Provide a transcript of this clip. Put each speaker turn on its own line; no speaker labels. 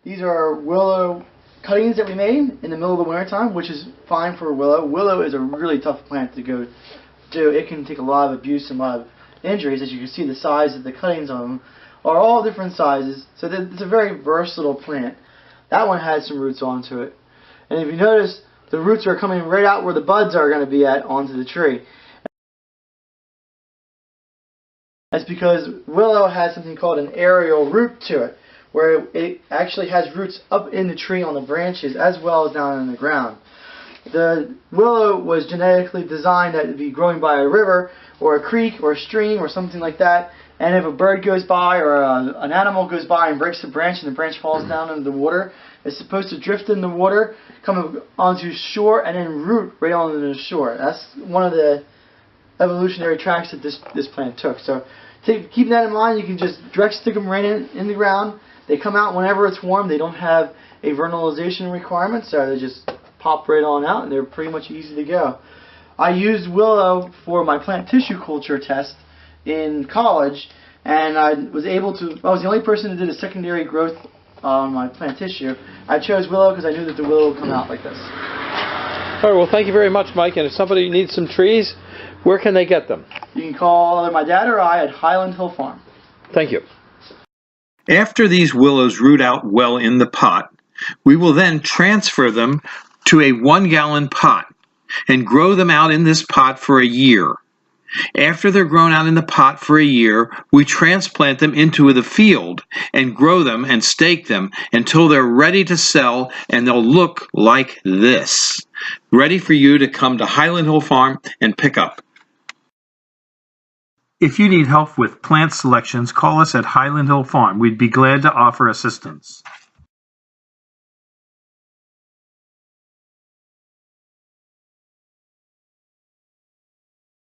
These are willow cuttings that we made in the middle of the winter time, which is fine for willow. Willow is a really tough plant to go do. It can take a lot of abuse and a lot of injuries. As you can see, the size of the cuttings on them are all different sizes, so it's a very versatile plant. That one has some roots onto it. And if you notice, the roots are coming right out where the buds are going to be at onto the tree. That's because willow has something called an aerial root to it, where it actually has roots up in the tree on the branches as well as down in the ground. The willow was genetically designed to be growing by a river or a creek or a stream or something like that, and if a bird goes by or an animal goes by and breaks the branch and the branch falls down into the water, it's supposed to drift in the water, come onto shore, and then root right onto the shore. That's one of the evolutionary tracks that this plant took. So keep that in mind. You can just direct stick them right in the ground. They come out whenever it's warm. They don't have a vernalization requirement, so they just pop right on out, and they're pretty much easy to go. I used willow for my plant tissue culture test in college, and I was the only person who did a secondary growth on my plant tissue. I chose willow because I knew that the willow would come out like this.
All right, well, thank you very much, Mike. And if somebody needs some trees, where can they get them?
You can call either my dad or I at Highland Hill Farm.
Thank you.
After these willows root out well in the pot, we will then transfer them to a 1-gallon pot and grow them out in this pot for a year. After they're grown out in the pot for a year, we transplant them into the field and grow them and stake them until they're ready to sell, and they'll look like this, ready for you to come to Highland Hill Farm and pick up. If you need help with plant selections, call us at Highland Hill Farm. We'd be glad to offer assistance.